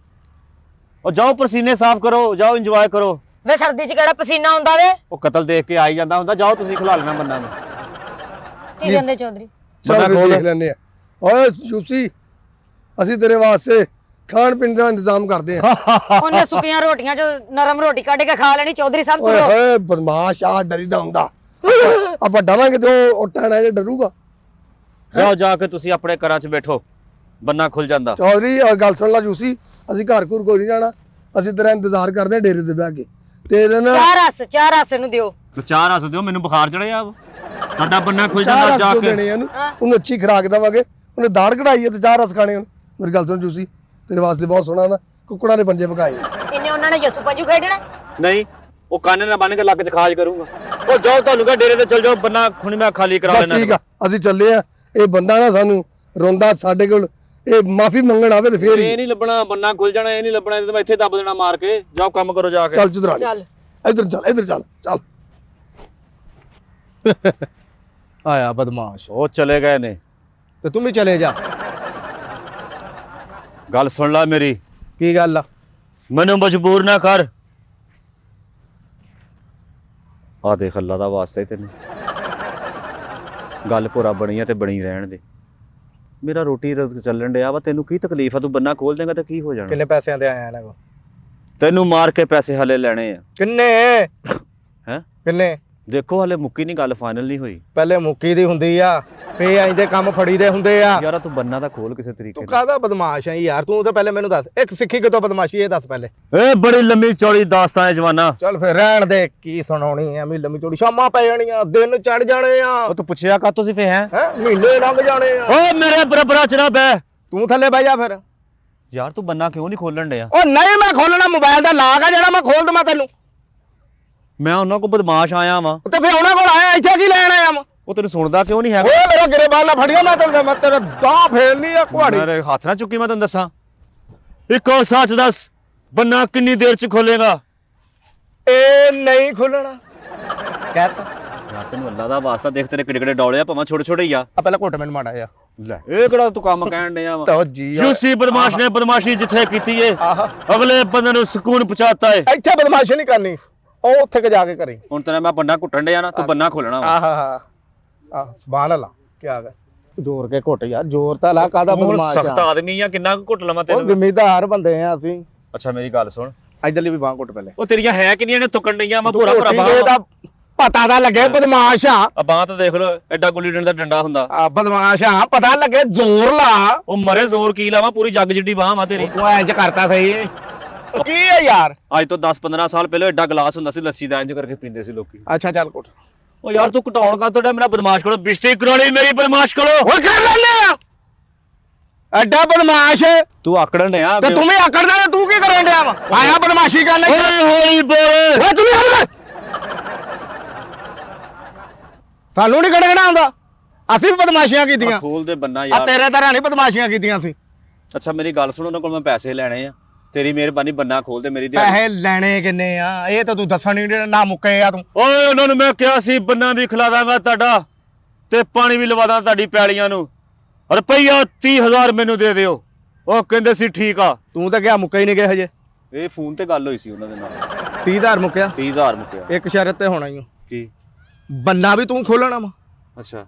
ਉਹ ਜਾਓ ਪਸੀਨੇ ਸਾਫ਼ ਕਰੋ, ਜਾਓ ਇੰਜੋਏ ਕਰੋ। ਵੇ ਸਰਦੀ 'ਚ ਕਿਹੜਾ ਪਸੀਨਾ ਹੁੰਦਾ ਵੇ? ਉਹ ਕਤਲ ਦੇਖ ਕੇ ਆਈ ਜਾਂਦਾ ਹੁੰਦਾ। ਜਾਓ ਤੁਸੀਂ ਖਿਲਾ ਲੈਣਾ ਬੰਨਾ ਨੂੰ। ਕੀ ਕਹਿੰਦੇ ਚੌਧਰੀ? ਚੱਲ ਬੰਦਾ ਫਿਰ ਖੋਲ। ਦੇਖ ਲੈਂਦੇ ਆ। ਓਏ ਯੂਸੀ, ਅਸੀਂ ਤੇਰੇ ਵਾਸਤੇ ਖਾਣ ਪੀਣ ਦਾ ਇੰਤਜ਼ਾਮ ਕਰਦੇ ਆ। ਉਹਨੇ ਸੁੱਕੀਆਂ ਰੋਟੀਆਂ 'ਚ ਨਰਮ ਰੋਟੀ ਕੱਢ ਕੇ ਖਾ ਲੈਣੀ। ਚੌਧਰੀ ਸਾਹਿਬ ਓਏ ਤੁਰੋ। ਹੋਏ ਬਦਮਾਸ਼, ਆ ਡਰੀਦਾ ਹੁੰਦਾ। ਆਪਾਂ ਡਰਾਂਗੇ ਤੇ ਉਹ ਟਾਣਾ ਜੇ ਡਰੂਗਾ। ਜਾਓ ਜਾ ਕੇ ਤੁਸੀਂ ਆਪਣੇ ਘਰਾਂ 'ਚ ਬੈਠੋ, ਬੰਨਾ ਖੁੱਲ ਜਾਂਦਾ। ਚੌਧਰੀ ਗੱਲ ਸੁਣ ਲੈ ਯੂਸੀ, ਅਸੀਂ ਘਰ ਘੁਰ ਕੋਈ ਨਹੀਂ ਜਾਣਾ। ਅਸੀਂ ਤੇਰਾ ਇੰਤਜ਼ਾਰ ਕਰਦੇ ਆ ਡੇਰੇ ਤੇ ਬਹਿ ਕੇ। ਤੇ ਇਹਦੇ ਨਾਲ ਚਾਰ ਰਸ ਨੂੰ ਦਿਓ। ਚਾਰ ਹੱਸ ਦਿਓ, ਮੈਨੂੰ ਬੁਖਾਰ ਚੜਿਆ। ਤੁਹਾਡਾ ਬੰਨਾ ਖੁੱਲ ਚਾਰ ਜਾਂਦਾ ਰਸ ਜਾ ਕਿਉਂ ਕੇ। ਦੇਣੇ ਆ ਇਹਨੂੰ? ਉਹਨੂੰ ਅੱਛੀ ਖੁਰਾਕ ਦੇਵਾਂਗੇ। ਉਹਨੇ ਦਾੜ ਕਢਾਈ ਹੈ ਤੇ 4 ਰਸ ਖਾਣੇ ਉਹਨੇ। ਮੇਰੀ ਗੱਲ ਸੁਣ ਯੂਸੀ, ਤੇਰੇ ਵਾਸਤੇ ਬਹੁਤ ਸੋਹਣਾ ਨਾ ਕੁੱਕੜਾਂ ਦੇ ਪੰਜੇ ਪਕਾਏ। ਇੰਨੇ ਉਹਨਾਂ ਨੇ ਯਸੂ ਪੰਜੂ ਖੇਡਣਾ। ਨਹੀਂ, ਉਹ ਕੰਨ ਨਾਲ ਬੰਨ ਕੇ ਲੱਕ 'ਚ ਖਾਜ ਕਰੂੰਗਾ। ਉਹ ਜਾਓ, ਤੁਹਾਨੂੰ ਕਹ ਡੇਰੇ ਤੇ ਚਲ ਜਾਓ, ਬੰਨਾ ਹੁਣ ਮੈਂ ਖਾਲੀ ਕਰਾ ਬਸ ਲੈਣਾ। ਠੀਕ ਆ, ਅਸੀਂ ਚੱਲੇ ਆ। ਇਹ ਬੰਦਾ ਨਾ ਸਾਨੂੰ ਰੋਂਦਾ ਸਾਡੇ ਕੋਲ, ਇਹ ਮਾਫੀ ਮੰਗਣ ਆਵੇ ਤੇ ਫੇਰ ਇਹ ਹੀ। ਨਹੀਂ ਲੱਭਣਾ, ਬੰਨਾ ਖੁੱਲ ਜਾਣਾ। ਇਹ ਨਹੀਂ ਲੱਭਣਾ, ਇਹ ਤਾਂ ਮੈਂ ਇੱਥੇ ਦੱਬ ਦੇਣਾ ਮਾਰ ਕੇ। ਜਾਓ ਕੰਮ ਕਰੋ ਜਾ ਕੇ। ਚੱਲ ਚੁਦਰਾ ਚੱਲ ਇੱਧਰ ਚੱਲ, ਇੱਧਰ ਚੱਲ ਚੱਲ। ਆਇਆ ਬਦਮਾਸ਼। ਉਹ ਚਲੇ ਗਏ ਨੇ। ਤੇ ਤੂੰ ਵੀ ਚਲੇ ਜਾ। ਗੱਲ ਸੁਣ ਲੈ ਮੇਰੀ, ਕੀ ਗੱਲ ਆ? ਮੈਨੂੰ ਮਜਬੂਰ ਨਾ ਕਰ। ਆ ਦੇਖ ਅੱਲਾ ਦਾ ਵਾਸਤਾ ਹੀ ਤੈਨੂੰ ਗੱਲ ਭੋਰਾ ਬਣੀ ਆ ਤੇ ਬਣੀ ਰਹਿਣ ਦੇ। ਮੇਰਾ ਰੋਟੀ ਰਜ਼ਕ ਚੱਲਣ ਡਿਆ ਵਾ, ਤੈਨੂੰ ਕੀ ਤਕਲੀਫ ਆ? ਤੂੰ ਬੰਨਾ ਖੋਲ ਦੇਂਗਾ ਤਾਂ ਕੀ ਹੋ ਜਾਣਾ? ਕਿੰਨੇ ਪੈਸਿਆਂ ਦੇ ਆਇਆ ਇਹਨਾਂ ਕੋ? ਤੈਨੂੰ ਮਾਰ ਕੇ ਪੈਸੇ ਹਲੇ ਲੈਣੇ ਆ। ਕਿੰਨੇ? ਹੈਂ? ਕਿੰਨੇ? ਦੇਖੋ ਹਲੇ ਮੁੱਕੀ ਨਹੀਂ ਗੱਲ, ਫਾਈਨਲ ਨਹੀਂ ਹੋਈ। ਪਹਿਲੇ ਮੁੱਕੀ ਦੀ ਹੁੰਦੀ ਆ, ਫੇ ਆਈਂਦੇ ਕੰਮ ਫੜੀ ਦੇ ਹੁੰਦੇ ਆ। ਯਾਰ ਤੂੰ ਬੰਨਾ ਤਾਂ ਖੋਲ ਕਿਸੇ ਤਰੀਕੇ ਤੂੰ ਨਾਲ। ਕਾਹਦਾ ਬਦਮਾਸ਼ ਹੈ ਯਾਰ? ਤੂੰ ਤਾਂ ਪਹਿਲੇ ਮੈਨੂੰ ਦੱਸ, ਇੱਕ ਸਿੱਖੀ ਕਿਤੋਂ ਬਦਮਾਸ਼ੀ, ਇਹ ਦੱਸ ਪਹਿਲੇ। ਏ ਬੜੀ ਲੰਮੀ ਚੌੜੀ ਦਾਸਤਾਨ ਹੈ ਜਵਾਨਾ। ਚੱਲ ਫਿਰ ਰਹਿਣ ਦੇ, ਕੀ ਸੁਣਾਉਣੀ ਆ? ਲੰਮੀ ਚੋੜੀ ਸ਼ਾਮਾਂ ਪੈ ਜਾਣੀਆਂ, ਦਿਨ ਚੜ ਜਾਣੇ ਆ। ਉਹ ਤੂੰ ਪੁੱਛਿਆ ਕਾ ਤੁਸੀਂ ਫੇ ਹੈ? ਮਹੀਨੇ ਲੰਘ ਜਾਣੇ ਆ। ਓ ਮੇਰੇ ਬਰਾਬਰ ਚ ਨਾ ਬੈ। ਤੂੰ ਥੱਲੇ ਬਹਿ ਜਾ ਫਿਰ। ਯਾਰ ਤੂੰ ਬੰਨਾ ਕਿਉਂ ਨਹੀਂ ਖੋਲਣ ਡਿਆ? ਉਹ ਨਹੀਂ, ਮੈਂ ਖੋਲਣਾ ਮੋਬਾਈਲ ਦਾ ਲਾਕ ਆ ਜਿਹੜਾ, ਮੈਂ ਖੋਲ ਦਵਾਂ ਤੈਨੂੰ। ਮੈਂ ਉਹਨਾਂ ਕੋਲ ਬਦਮਾਸ਼ ਆਇਆ ਵਾਂ। ਤੇ ਫਿਰ ਉਹਨਾਂ ਕੋਲ ਆਇਆ, ਇੱਥੇ ਕੀ ਲੈਣ ਆਇਆ ਵਾ? ਉਹ ਤੈਨੂੰ ਸੁਣਦਾ ਕਿਉਂ ਨਹੀਂ ਹੈਗਾ? ਓਏ ਮੇਰਾ ਗਰੇਬਾਨ ਨਾ ਫੜਿਆ, ਮੈਂ ਤੇਰਾ ਦਾਹ ਫੇਰਨੀ ਆ ਕੁਹਾੜੀ। ਮੇਰੇ ਹੱਥ ਨਾ ਚੁੱਕੀ, ਮੈਂ ਤੈਨੂੰ ਦੱਸਾਂ। ਇੱਕੋ ਸੱਚ ਦੱਸ, ਬੰਨਾ ਕਿੰਨੀ ਦੇਰ ਚ ਖੋਲੇਗਾ? ਇਹ ਨਹੀਂ ਖੁੱਲਣਾ ਕਹਿਤਾ। ਯਾਰ ਤੈਨੂੰ ਅੱਲਾ ਦਾ ਵਾਸਤਾ ਦੇਖ, ਤੇਰੇ ਕਿਹੜੇ ਕਿਹੜੇ ਡੌਲੇ ਆ, ਭਾਵੇਂ ਛੋਟੇ ਛੋਟੇ ਹੀ ਆ। ਆ ਪਹਿਲਾਂ ਘੁੱਟ ਮੈਨੂੰ ਮਾੜਾ ਆ। ਲੈ ਇਹ ਕਿਹੜਾ ਤੂੰ ਕੰਮ ਕਹਿਣ ਡਿਆ ਵਾ? ਤੋ ਜੀ ਯੂਸੀ ਬਦਮਾਸ਼ ਨੇ ਬਦਮਾਸ਼ੀ ਜਿੱਥੇ ਕੀਤੀ ਏ, ਆਹ ਅਗਲੇ ਬੰਦੇ ਨੂੰ ਸਕੂਨ ਪਹੁੰਚਾਤਾ ਏ। ਇੱਥੇ ਬਦਮਾਸ਼ੀ ਨਹੀਂ ਕਰਨੀ, ਉਹ ਉੱਥੇ ਕੇ ਜਾ ਕੇ ਕਰੀ। ਹੁਣ ਤੇਰਾ ਮੈਂ ਬੰਨਾ ਘੁੱਟਣ ਡਿਆ ਨਾ, ਤੂੰ ਬੰਨਾ ਖੋਲਣਾ ਵਾ। ਆਹ ਸੁਭਾਨ ਅੱਲਾ, ਕੀ ਆ ਗਿਆ? ਜ਼ੋਰ ਕੇ ਘੁੱਟ ਯਾਰ, ਜ਼ੋਰ ਤਾਂ ਲਾ, ਕਾਹਦਾ ਬਦਮਾਸ਼ ਸਖਤ ਆ? ਆਦਮੀ ਆ, ਕਿੰਨਾ ਕੁ ਘੁੱਟ ਲਵਾਂ ਉਹ ਤੈਨੂੰ? ਜ਼ਿੰਮੇਦਾਰ ਬੰਦੇ ਆ ਅਸੀਂ। ਅੱਛਾ ਮੇਰੀ ਗੱਲ ਸੁਣ, ਇਧਰਲੀ ਵੀ ਬਾਹ ਘੁੱਟ ਪਹਿਲੇ। ਉਹ ਤੇਰੀਆਂ ਹੈ ਕਿੰਨੀਆਂ ਨੇ ਤੁਕਣ ਡਈਆਂ? ਮੈਂ ਤੂੰ ਭੋਰਾ ਭੋਰਾ ਘੁੱਟੀ ਦੇ ਬਾਹਾਂ ਤਾਂ ਪਤਾ ਤਾਂ ਲੱਗੇ ਬਦਮਾਸ਼ ਆ। ਆ ਬਾਹਾਂ ਤਾਂ ਦੇਖ ਲੋ, ਐਡਾ ਗੁੱਲੀ ਡੰਡਾ ਦਾ ਡੰਡਾ ਹੁੰਦਾ। ਆ ਬਦਮਾਸ਼ ਆ, ਪਤਾ ਲੱਗੇ, ਜ਼ੋਰ ਲਾ। ਉਹ ਮਰੇ ਜ਼ੋਰ ਕੀ ਲਾਵਾਂ, ਪੂਰੀ ਜੱਗ ਜਿੱਡੀ ਬਾਹਾਂ ਵਾ ਤੇਰੀ। ਤੂੰ ਇੰਜ ਕਰਤਾ ਸਹੀ ਕੀ ਹੈ ਯਾਰ? ਅੱਜ ਤੋਂ 10-15 ਸਾਲ ਪਹਿਲਾਂ ਐਡਾ ਗਲਾਸ ਹੁੰਦਾ ਸੀ ਲੱਸੀ ਦਾ, ਇੰਜ ਕਰਕੇ ਪੀਂਦੇ ਸੀ ਲੋਕੀ। ਅੱਛਾ ਚੱਲ ਘੁੱਟ। ਉਹ ਯਾਰ ਤੂੰ ਘਟਾਉਣ ਕਾ ਤੁਹਾਡਾ ਮੇਰਾ ਬਦਮਾਸ਼ ਕੋਲੋਂ ਬਿਸ਼ਤੀ ਕਰਾਉਣੀ, ਮੇਰੀ ਬਦਮਾਸ਼ ਕੋਲੋਂ ਹੋਰ ਕਰ ਲੈਨੇ ਆ ਐਡਾ ਬਦਮਾਸ਼। ਤੂੰ ਆਕੜਨ ਡਿਆ। ਤੇ ਤੂੰ ਵੀ ਆਕੜਦਾ, ਤੇ ਤੂੰ ਕੀ ਕਰਨ ਡਿਆ ਵਾ? ਆਇਆ ਬਦਮਾਸ਼ੀ ਕਰਨ। ਓਏ ਹੌਲੀ ਬੋਲ। ਓਏ ਤੂੰ ਵੀ ਹੌਲੀ। ਸਾਨੂੰ ਨਹੀਂ ਕੱਢਣਾ ਆਉਂਦਾ, ਅਸੀਂ ਵੀ ਬਦਮਾਸ਼ੀਆਂ ਕੀਤੀਆਂ। ਖੋਲ ਦੇ ਬੰਨਾ ਆ ਯਾਰ। ਤੇਰੇ ਤਰ੍ਹਾਂ ਨਹੀਂ ਬਦਮਾਸ਼ੀਆਂ ਕੀਤੀਆਂ ਸੀ। ਅੱਛਾ ਮੇਰੀ ਗੱਲ ਸੁਣ, ਉਹਨਾਂ ਕੋਲ ਮੈਂ ਪੈਸੇ ਲੈਣੇ ਆ, ਤੇਰੀ ਮਿਹਰਬਾਨੀ ਬੰਨਾ ਖੋਲ ਦੇ ਮੇਰੀ ਦਿਹਾੜੀ। ਪੈਸੇ ਲੈਣੇ ਕਿੰਨੇ ਆ? ਇਹ ਤਾਂ ਤੂੰ ਦੱਸਣ ਹੀ ਨਾ ਮੁੱਕੇ ਆ ਤੂੰ। ਓਏ ਉਹਨਾਂ ਨੂੰ ਮੈਂ ਕਿਹਾ ਸੀ ਬੰਨਾ ਵੀ ਖਿਲਾ ਦਾਂਗਾ ਤੁਹਾਡਾ, ਤੇ ਪਾਣੀ ਵੀ ਲਵਾ ਦਾਂ ਤੁਹਾਡੀ ਪੈਲੀਆਂ ਨੂੰ। ਰੁਪਈਆ 30,000 ਮੈਨੂੰ ਦੇ ਦਿਓ। ਉਹ ਕਹਿੰਦੇ ਸੀ ਠੀਕ ਆ। ਤੂੰ ਤਾਂ ਕਿਹਾ ਮੁੱਕੇ ਹੀ ਨਹੀਂ ਗਏ ਹਜੇ। ਇਹ ਫੋਨ ਤੇ ਗੱਲ ਹੋਈ ਸੀ ਉਹਨਾਂ ਦੇ ਨਾਲ। 30,000 ਮੁੱਕਿਆ। 30,000 ਮੁੱਕਿਆ। ਇੱਕ ਸ਼ਰਤ ਤੇ ਹੋਣਾ ਹੀ ਓ। ਕੀ? ਬੰਨਾ ਵੀ ਤੂੰ ਖੋਲਣਾ ਵਾ, ਅੱਛਾ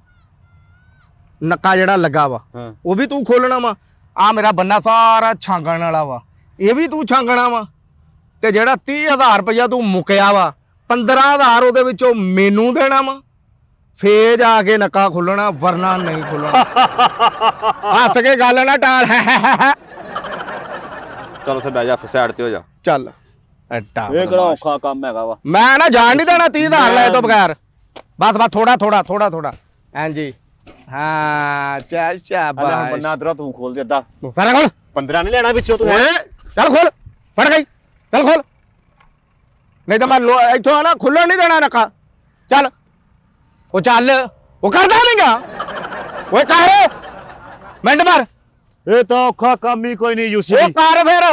ਨੱਕਾ ਜਿਹੜਾ ਲੱਗਾ ਵਾ ਹਾਂ। ਉਹ ਵੀ ਤੂੰ ਖੋਲਣਾ ਵਾ। ਆ ਮੇਰਾ ਬੰਨਾ ਸਾਰਾ ਛਾਂਗਣ ਵਾਲਾ ਵਾ, ਇਹ ਵੀ ਤੂੰ ਛਾਂਗਣਾ ਵਾ। ਤੇ ਜਿਹੜਾ 30,000 ਰੁਪਇਆ ਤੂੰ ਮੁੱਕਿਆ ਵਾ, 15,000 ਉਹਦੇ ਵਿੱਚੋਂ ਮੈਨੂੰ ਦੇਣਾ ਵਾ, ਫੇਰ ਜਾ ਕੇ ਨੱਕਾ ਖੁੱਲਣਾ, ਵਰਨਾ ਨਹੀਂ ਖੁੱਲਣਾ। ਹੱਸ ਕੇ ਗੱਲ ਨਾ ਟਾਲ। ਚਲ ਉੱਥੇ ਬਹਿ ਜਾ, ਫਿਰ ਸਾਈਡ ਤੇ ਹੋ ਜਾ। ਚੱਲ ਐਡਾ ਇਹ ਕਿਹੜਾ ਔਖਾ ਕੰਮ ਹੈਗਾ ਵਾ? ਮੈਂ ਨਾ ਜਾਣ ਨਹੀਂ ਦੇਣਾ 30,000 ਲੈ ਤੋਂ ਬਗੈਰ। ਬਸ ਥੋੜਾ ਥੋੜਾ ਹਾਂਜੀ ਹਾਂ ਚੱਲ ਸ਼ਾਬਾਸ਼ ਬੰਨਾ ਤੇਰਾ ਤੂੰ ਖੋਲ ਦੇ ਅੱਧਾ ਸਾਰਾ ਖੋਲ 15 ਨਹੀਂ ਲੈਣਾ ਵਿੱਚੋਂ ਤੂੰ ਓਏ ਚੱਲ ਖੋਲ ਫੜ ਗਈ ਚੱਲ ਖੋਲ ਨਹੀਂ ਤਾਂ ਮੈਂ ਇੱਥੋਂ ਆਣਾ ਖੁੱਲਣ ਨਹੀਂ ਦੇਣਾ ਨੱਕਾ ਚੱਲ ਉਹ ਚੱਲ ਉਹ ਕਰਦਾ ਨਹੀਂਗਾ ਓਏ ਕਰ ਮਿੰਟ ਮਾਰ ਇਹ ਤਾਂ ਔਖਾ ਕੰਮ ਹੀ ਕੋਈ ਨਹੀਂ ਯੂਸੀ ਉਹ ਕਰ ਫਿਰ